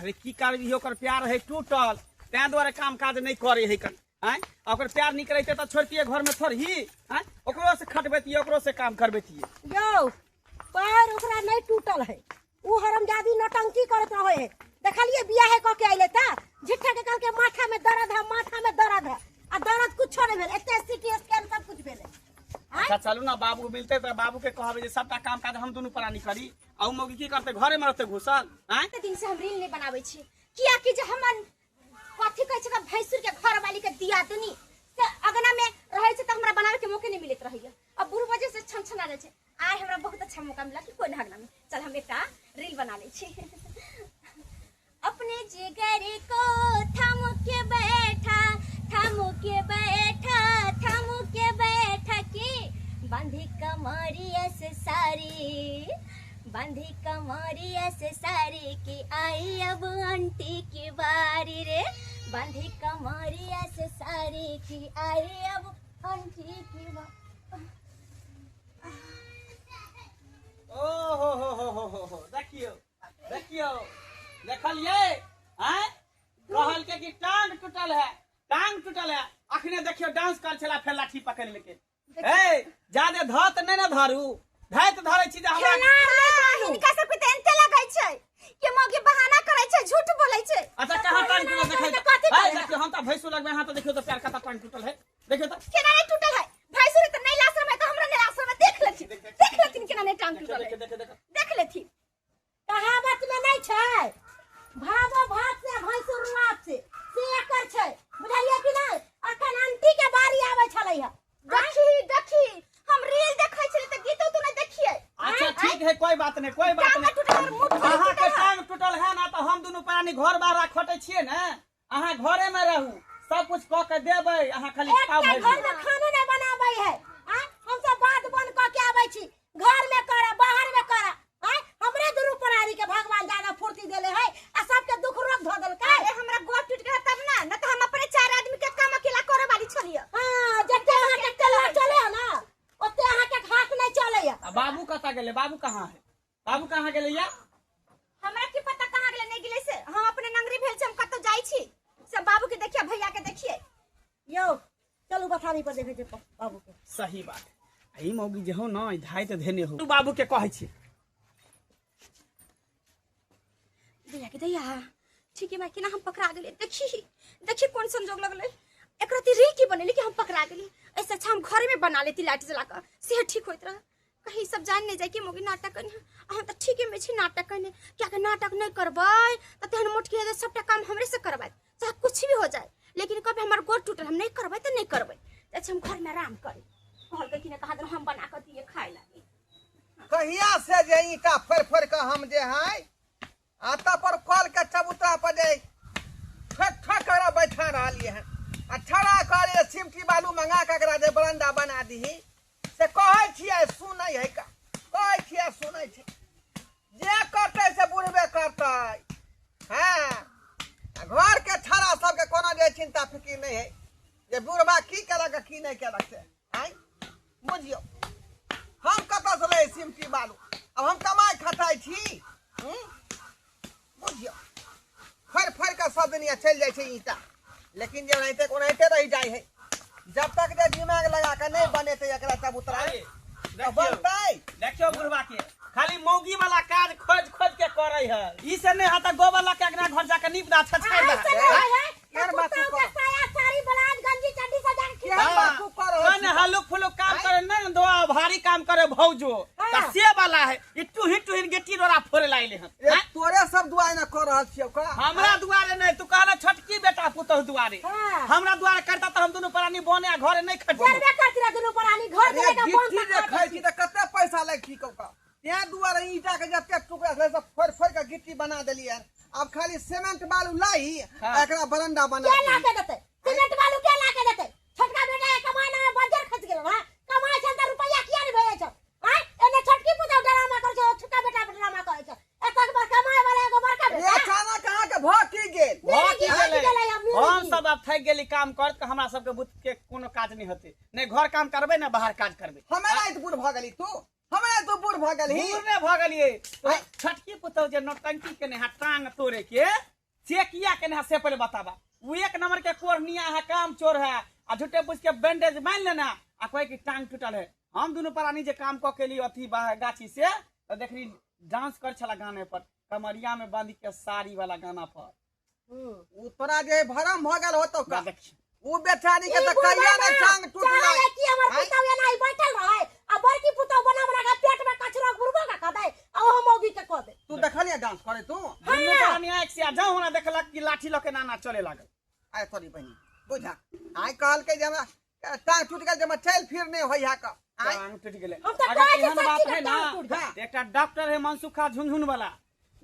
अरे की करबी ओकर प्यार है टूटल तै द्वारे काम काज नहीं करे है कन आय ओकर प्यार नहीं करे त छोड़तिए घर में थोड़ी आय ओकरो से खटबेतिए ओकरो से काम करबेतिए यो पैर ओकरा नहीं टूटल है उ हरमजादी नौटंकी करत रहे है देखलिए बियाह है क के आइले त झिट्ठा के कल के माथा में दर्द है आ दर्द कुछ नहीं भेल एते सिटी स्कैन सब कुछ भेल अच्छा चलू ना बाबू मिलते तो बाबू के कहबे जे सबटा काम काज हम दोनों प्राणी करी आ मौगी की करते घरे में रहते घुसल आय दिन से हम रील नहीं बनावे छी किया कि जे हमन कथि कहै छै भैंसुर के घर वाली के दिया दनी से अगना में रहै छै त हमरा बनावे के मौके नहीं मिलत रहैया अब बुढ़ वजह से छनछना रहे छै आय हमरा बहुत अच्छा मौका मिला कि कोई अगना में चल हम एकटा रील बना ले छी अपने जिगर को थम के बैठा के बांधी कमरिया से सारी की आई अब आंटी की बारी रे बांधी कमरिया से सारी की आई अब आंटी की बारी ओ हो देखियो देखलिए हैं कहल के कि टांग टूटल है अखने देखियो डांस कर छला फेर लाठी पकड़ लेके ए जादे धत नहीं ना धरू धैत धरै छी जे हमरा इनका सब पे तेंते लगै छै के मौगी बहाना करै छै झूठ बोलै छै अच्छा कहां टांग टूटल देखै है देखियो हम त भैंसु लगबे हां त देखियो त पैर कता टांग टूटल है देखियो त केना नहीं टूटल है भैंसुर त नहीं लासर में त हमरा नहीं लासर में देख लेथिन केना नहीं टांग टूटल है देख लेथिन कहावत में नहीं छै भागो भाग से भैंसुर लात से एकर छै बुझलिए कि नहीं अखन आंटी के बारी आबै छलै है देखी हम रील देखै छली त गीतो तू नहीं देखिए अच्छा ठीक है कोई बात नहीं अहाँ के टांग टूटल है ना तो हम दोनों प्राणी घर बाहर खटै छिए ना अहाँ घरे में रहू सब कुछ क के देबै अहाँ खाली खाओ घर में खाना नहीं बनाबै है हम सब बात बन क के आबै छी घर में करे बाहर में करे हमरे दुनू प्राणी के भगवान ज्यादा फुर्ती देले है आ सबके दुख रोक ध देल का अरे हमरा गोड़ टूट गया तब ना न त हम अपने चार आदमी के काम अकेला करे वाली छलिए हां जते अहाँ के चला चले है ना ओते अहाँ के हाथ नहीं चले है बाबू कता गेले बाबू कहां गेले या हमरा की पता कहां गेले नहीं गेले से हम अपने नंगरी भेल से हम कत जाई छी सब बाबू के देखिए भैया के देखिए यो चलू बथानी पर देखे छै बाबू के सही बात ई मौगी जे हो ना धाय त धेने हो तू बाबू के कहै छी दैया ठीक है कि ना हम पकड़ा गेले देखी कौन संजोग लगले एकरा ती रील की बनेली कि हम पकड़ा गेली ऐसे अच्छा हम घर में बना लेती लाइट जला कर सेहत ठीक होइत रह कहीं सब जान नहीं जाए कि मोगी नाटक करने हम तो ठीक है में छी नाटक करने क्या के नाटक नहीं करबै त तेहन मोटकी दे सबटा काम हमरे से करबै चाहे कुछ भी हो जाए लेकिन कभी हमर गोड़ टूटल हम नहीं करबै त नहीं करबै अच्छा हम घर में आराम करी कहल के कि ने कहा हम बना के दिए खाए लागी कहिया से जे ईटा फर के हम जे है आता पर कॉल के चबूतरा पर जे ठक कर बैठा रहलिए हैं अठड़ा करे सिमटी बालू मंगा के एकरा जे बरंडा बना दीही से कहै छियै सुनै है का कहै छियै सुनै छै जे करतै से बुढ़बे करतै हां घर के छड़ा सब के कोनो जे चिंता फिकिर नहीं है जे बुढ़बा की करक की नहीं करक से हैं बुझियो हम कतऽ से ले सिमटी बालू अब हम कमाई खटाई छी बुझियो फर के सब दुनिया चल जाए ईटा लेकिन जब ओनाहिते रह जाए है जब तक जे दिमाग लगा के नहीं बने तो एकरा तब उतराए देखियो बुढ़वा के खाली मौगी वाला काज खोज के करे है ई से नहीं हता गो वाला के अगना घर जाके नीप दा छछाई दा यार बात को सारी बलाद गंजी चड्डी सजा के खिला हलुक फुलुक काम करे नहीं दो भारी काम करे भौजो त से वाला है इट्टू हिट्टू गिट्टी डोरा फोड़े लाइले हैं तोरे सब दुआरे न कर रहल छियो का हमरा दुआरे नहीं तू कहला छोटकी बेटा पुतह दुआरे हमरा दुआरे करता त हम दोनों प्राणी बने घरे नहीं खट जरबे करती दोनों प्राणी घर में का गिट्टी देखै छी त कते पैसा लाग की का त्या दुआरे ईटा के जते टुकड़ा से सब फोड़ के गिट्टी बना देलिए अब खाली सीमेंट बालू लाई एकरा बरंडा बना के ला के देते सीमेंट बालू के ला के देते छोटका बेटा के कमाना में बजर खच गेल हां कमाई छ त रुपया किया नहीं भेजै छ हां एने छोटकी पुतौ ड्रामा कर छ छोटका बेटा ड्रामा करे छ एक बार कमाए वाला एगो बड़का बेटा ये खाना कहां के भकी गेल हम सब अब थक गेली काम कर के हमरा सब के बुत के कोनो काज नहीं होते नहीं घर काम करबे ना बाहर काज करबे हमरा इत बुढ़ भ गेली तू हमरा तो बुढ़ भ गेली बूढ़ ने भ गेलिए छोटकी पुतौ जे नौटंकी के ने टांग तोड़े के चेक किया के ना से पहले बतावा। वो एक नंबर के कोरनिया है, काम चोर है, आ झूठे पूछ के बैंडेज मान लेना आ कोई की टांग टूटल है। हम दोनों प्राणी जे काम क के लिए अथी गाछी से तो देखली डांस कर छला गाने पर, कमरिया में बांध के साड़ी वाला गाना पर। उ तोरा जे भरम भ गेल होतो का देखी उ बेचारी के त कहिया ने टांग टूटला चाहे कि हमर पुतौ ये नहीं बैठल रहे आ बड़की पुतौ बना के पेट में कचरा गुरबो का क दे आ हम मौगी के क दे। तू देखलिए डांस करे तू दोनों प्राणी एक से जाओ हमरा देखलक कि लाठी लके नाना चले लागल। आय तोरी बहिनी बुझा आय कहल के जे हमरा टांग टूट गेल जे हम चल फिर नहीं होइहा का आय टांग टूट गेले। हम तो अगर कहे एहन के बात सच्ची है के ना, टांग टूट गया। एकटा डॉक्टर है मनसुखा झुनझुन वाला,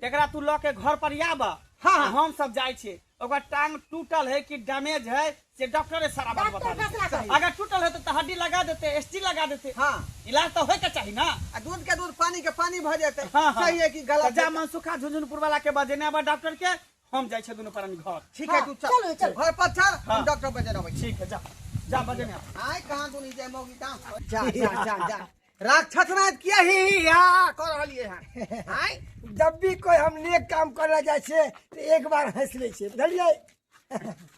तेकरा तू ल के घर पर आब। हाँ। हम सब जाय छे, ओकर टांग टूटल है कि डैमेज है से डॉक्टर सारा बात डॉक्टर बता फैसला देते। करे। अगर टूटल है तो हड्डी लगा देते, एसटी लगा देते। हां इलाज तो होय के चाहिए ना। आ दूध के दूध पानी के पानी भ जेते हाँ, हाँ। सही है कि गलत जा मनसुखा झुनझुनपुर वाला के बजेने अब डॉक्टर के हम जाय छे दोनों प्राणी घर। ठीक है तू चलो, चल चलो। घर पर चल हाँ। हम डॉक्टर बजे रहबै। ठीक है, जा जा बजेने। आय कहां तू नहीं जाय मौगी डांस जा जा जा जा राक्षस राज किया ही या कर रहलिए हैं आय जब भी कोई हम नेक काम करला जाए छे तो एक बार हंस ले छे, बुझलिए।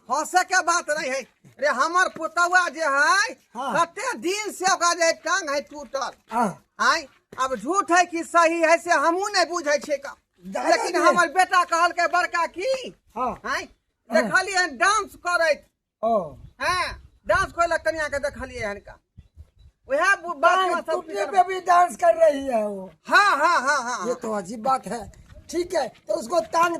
हंसे के बात नहीं है रे, हमर पुतवा जे है हाँ। कते दिन से ओकरा जे टांग है टूटल हाँ आय अब झूठ है कि सही है से हमहू नहीं बुझे छे का, दादा लेकिन जी। हमर बेटा कहल के बड़का की हाँ आय देखलिए डांस करैत ओ हैं डांस कोइला कन्या के देखलिए हन का वह बात टांग सब टूटने पे भी डांस कर रही है वो। हाँ हाँ हाँ हाँ ये तो अजीब बात है। ठीक है तो उसको टांग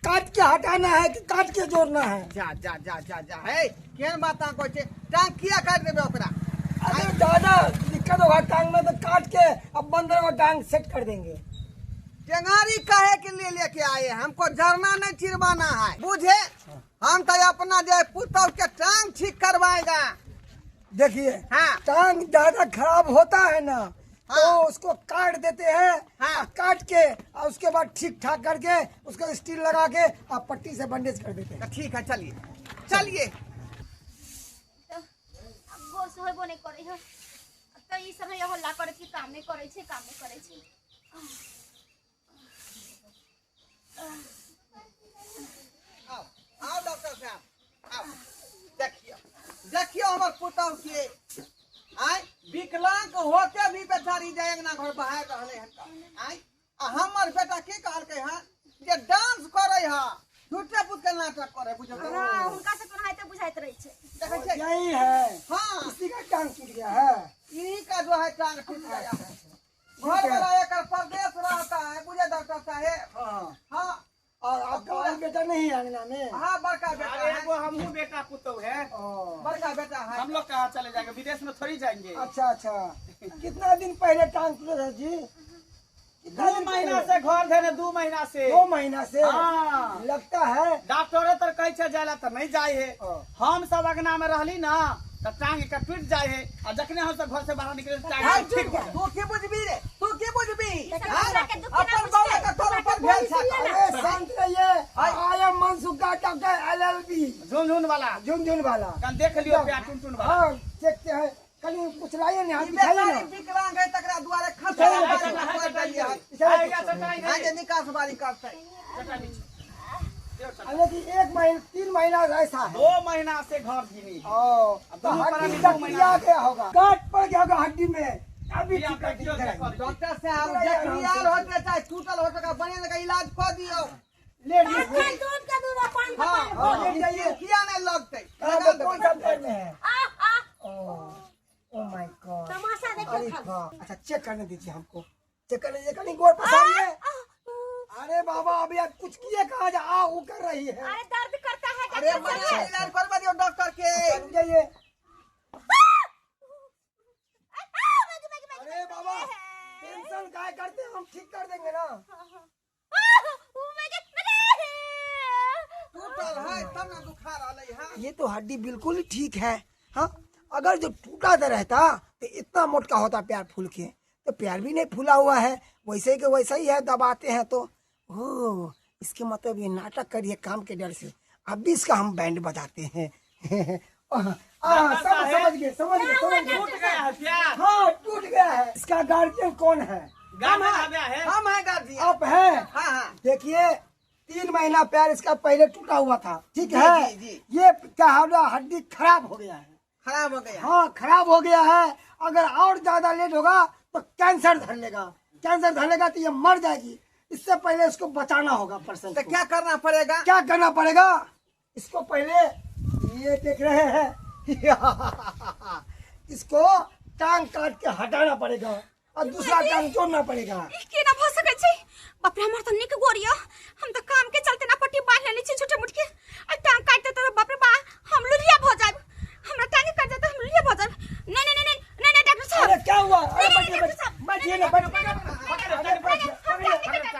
काट के हटाना है कि काट के जोड़ना है? जा जा जा जा जा है केन बात को छे टांग किया काट देबे ओकरा। अरे दादा दिक्कत होगा टांग में तो काट के अब बंदर को टांग सेट कर देंगे। टेंगारी काहे के लिए लेके आए हैं? हमको जरना नहीं चिरवाना है बुझे। हम तो अपना जो पुतौ के टांग ठीक करवाएगा। देखिए हाँ। टांग ज्यादा खराब होता है ना तो हाँ। उसको काट देते हैं हाँ। और काट के और उसके बाद ठीक ठाक करके उसको स्टील लगा के और पट्टी से बंडेज कर देते हैं। तो ठीक है चलिए चलिए। गोर से होइबो नहीं करे हो तो ई समय हल्ला करे छी, काम नहीं करे छी, काम नहीं करे छी। आओ आओ डॉक्टर साहब आओ देखिए देखिए हमर पुतौ के आय विकलांग होके भी बेचारी जाए ना घर बाहर रहले हन आय आ हमर बेटा की कहल के हां जे डांस करे हा झूठे पुत के नाटक करे बुझे तो हां उनका से कोन हाइते बुझाइत रही छे। देखे छे यही है हां इसी का टांग टूट गया है। इन्हीं का जो है टांग टूट गया है। घर वाला एक परदेश रहता है बुझे डॉक्टर साहब। हाँ हां और आपका और बेटा नहीं है अंगना में? हां बड़का बेटा अरे है वो हमहू बेटा पुतौ है, ओ, बड़का बेटा है। हम लोग कहाँ चले जाएंगे, विदेश में थोड़ी जाएंगे। अच्छा अच्छा कितना दिन पहले टांग टूटा था जी? कितना 2 दिन महीना पहले? से घर धरे 2 महीना से 2 महीना से हाँ। लगता है। डॉक्टरे तर कहे छे जाए ला तो नहीं जाए है। हाँ। हम सब अगना में रहली ना तो टांग के टूट जाए है और जखने हम सब घर से बाहर निकले तो हां टांग ठीक हो जाए। तू की बुझबी रे तू की बुझबी हमरा के दुख ना अपन बुझते। बाबा का तोर पर भेल छा। अरे शांत रहिए। I am Mansukha doctor LLB Jhunjhun वाला झुनझुन वाला। कल देख लियो प्यार टुनटुन वाला। हाँ देखते हैं कहीं कुछ लाइए नहीं हाथ ई दिखाइए बेचारी ना। विकलांग है तकरा द्वारे खत चटाई, कर चटाई, दिया है। आएगा चटाई हां नहीं। जे निकास बारी करते चटाई नीचे। देव चटाई। अरे कि 1 महीना 3 महीना ऐसा है। 2 महीना से घर गिनी। ओ तो दोनों हड्डी प्राणी तक 2 महीना किया गया होगा, काट पड़ गया होगा हड्डी में। अभी बिया ठीक पे कर क्यों देंगे। देखो? डॉक्टर साहब जखनियार होते चाहे टूटल होते का बने का इलाज कर दियो। ले दूध लीजिए। के दूध के दूध पान का हां पान। हाँ, ये जाइए किया नहीं लगते कहाँ पे कौन सा पेड़ में है? आ ओह माय गॉड। तमाशा अरे देखिए खाली। हाँ, अच्छा चेक करने दीजिए हमको। चेक करने दीजिए कहीं गोड़ पसारिए। अरे बाबा अभी आप कुछ किए कहा जा आ वो कर रही है। अरे दर्द करता है अरे डॉक्टर बढ़िया साहब। इलाज करवा दियो डॉक्टर के। रुक जाइए। अरे बाबा टेंशन काय करते हैं, हम ठीक कर देंगे ना। टूटल है तब ना बुखार आले है। ये तो हड्डी बिल्कुल ही ठीक है। हाँ अगर जो टूटा था रहता तो इतना मोटका होता पैर फूल के, तो पैर भी नहीं फूला हुआ है, वैसे के वैसा ही है, दबाते हैं तो। ओह इसके मतलब ये नाटक करिए काम के डर से। अब भी इसका हम बैंड बजाते हैं। समझ गए समझ गए समझ गए। टूट गया है प्यार। हाँ टूट गया है। इसका गार्जियन कौन है? गाँव में आ गया है। हम है गार्जियन। आप हैं? हां हां देखिए 3 महीना पैर इसका पहले टूटा हुआ था, ठीक जी, है। जी, जी। ये क्या हड्डी खराब हो गया है, खराब हो गया। हाँ खराब हो गया है। अगर और ज्यादा लेट होगा तो कैंसर धर लेगा, कैंसर धर लेगा तो ये मर जाएगी। इससे पहले इसको बचाना होगा पर्सन तो को। क्या करना पड़ेगा? क्या करना पड़ेगा? इसको पहले ये देख रहे हैं इसको टांग काट के हटाना पड़ेगा और दूसरा टांग जोड़ना पड़ेगा। के ना हो सके छी। बाप रे, हमार तो निक गोरिया, हम तो काम के चलते ना पट्टी बांध लेनी छी छोटे मुटके। आ टांग काट देते तो बाप रे बा, हम लुरिया हो जाब। हमरा टांग काट देते हम लुरिया हो जाब। नहीं नहीं नहीं नहीं नहीं डॉक्टर साहब। अरे क्या हुआ? अरे नहीं, बैठिए डॉक्टर साहब। बैठिए ना, बैठिए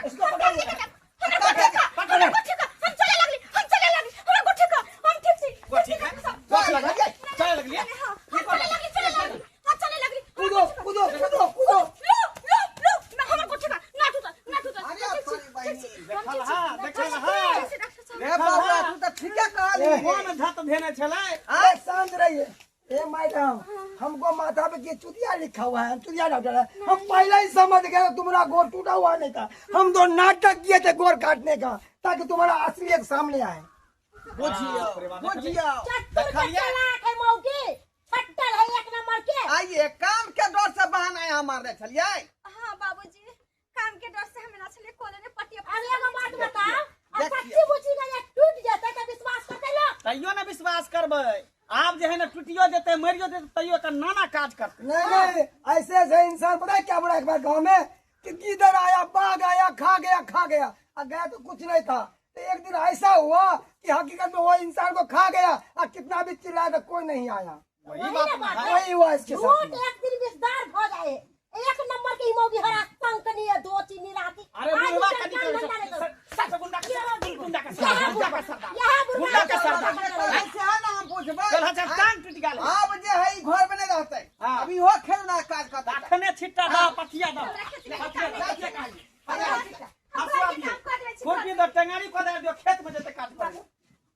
इसको पकड़िए। हम चले लगली, हमरा गोठी का, हम ठीक छी। गोठी का? चले लगली? हम चले लगली। कूदो कूदो कूदो कूदो। लो, ना हमर गोठी का, ना टूटा। अरे सॉरी बहनी। देखल हा, देखल हा। रे बाबा, तू तो ठीके कहली। कौन धत धेने छलै? अरे शांत रहिए। ए मैडम, हमको माथा पे ये चुतिया लिखा हुआ है, चुतिया डॉक्टर है। हम पहले ही समझ गए तुम्हारा गोर टूटा हुआ नहीं था। हम तो नाटक किए थे गोर काटने का, ताकि तुम्हारा असलियत सामने आए। बुझियो बुझियो। पट्टल है एक नंबर के। आइए, काम के डर से बहाना यहाँ मार रहे छलिए। हां बाबूजी, काम के डर से हम ना चले कोले ने पट्टी अब एगो बात बताओ, देखिए। सच्ची बुची का ये टूट जाता तो विश्वास करते लो। तैयो ने विश्वास करबै। आप जे है ना टूटियो जेते मरियो जेते तैयो का नाना काज करते। नहीं, ऐसे ऐसे इंसान पता है क्या बोला एक बार गाँव में कि इधर आया, बाघ आया, खा गया और गया तो कुछ नहीं था। तो एक दिन ऐसा हुआ कि हकीकत में वो इंसान को खा गया और कितना भी चिल्लाया तो कोई नहीं आया। वही बात है। वही हुआ इसके साथ झूठ में। एक दिन विस्तार हो जाए। एक नंबर की मौगी हरा पंकनी है, 2 चीनी राती। अरे बुढ़वा कनी सब गुंडा का सरदार। गुंडा का सरदार। यहाँ गुंडा का सरदार। ऐसे है ना, हम पूछबै। चल अच्छा टांग टूट गेल। अब जे है घर में नहीं रहते। हाँ। अभी हो खेलना काज करता। अखने छिट्टा दा पटिया दा। हसुआ दियो। खोटी दा टंगारी को दे दियो, खेत में जेते काट कर।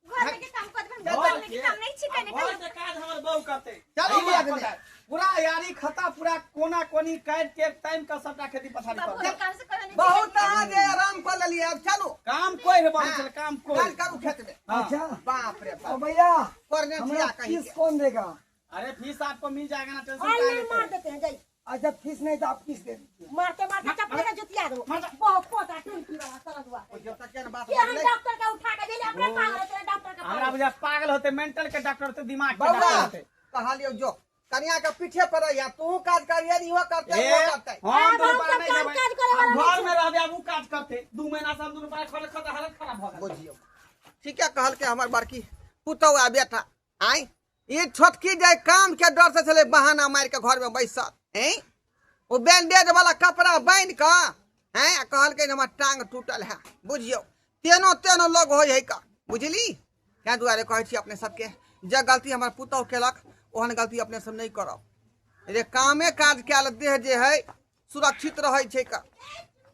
घर में के काम कर दे, घर में के काम नहीं छी कहने घर के काज हमर बहु करते। चलो यही आगे। बात है। पूरा यारी खता पूरा कोना कोनी काट के टाइम का सबटा खेती पथारी बाबू कर। काम से करने बहुत तरह जे आराम कर लिए। अब चलो काम कोई है बाबू, चल काम काज कोई। करू खेत में। हाँ। अच्छा बाप रे तो बाप। भैया करने हमारा छिया कहीं फीस कौन देगा? अरे फीस आपको मिल जाएगा ना, टेंशन ऑनलाइन काहे मार लेते देते हैं जाइए। अच्छा फीस नहीं तो आप फीस दे दीजिए। मारते मारते चप्पल का जुतिया दो। बहुत पोता टूटी वाला तरह हुआ। जब तक के बात कि हम नहीं। डॉक्टर का उठा के देले अपने पागल होते डॉक्टर का हमरा बुझा पागल होते, मेंटल के डॉक्टर होते, दिमाग के बउआ डॉक्टर होते। कहलियो जो कन्या के पीछे पर या तू काज करिए नहीं, वो करते ए, वो करते। हम दोनों हम पारा सब नहीं काम देबै। काज करे वाला अब नहीं घर में रहबे, अब उ काज करते। 2 महीना से हम दोनों पारा खड़े खड़े हालत खराब हो गई। बुझियो ठीक है। कहल के हमार बड़की पुतौआ बेटा आई ये छोटकी जाए काम के डर से चले बहाना मार के घर में बैसल हैं। वो बैंडेज वाला कपड़ा बांध के हैं कहल के हमार टांग टूटल है। बुझियो तेनो लोग हो है का। बुझली क्या दुआरे कहे छी अपने सबके, जे गलती हमार पुतौ केलक ओहन गलती अपने सब नहीं करब। रे कामे काज कैल देह जे है सुरक्षित रहे छै का।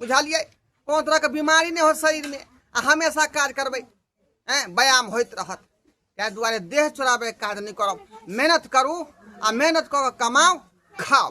बुझलिए कोनो तरह के बीमारी नहीं हो शरीर में आ हमेशा काज करबै हैं, व्यायाम होइत रहत। क्या दुआरे देह चोराबे काज नहीं करब। मेहनत करू आ मेहनत कऽ के कमाओ खाओ।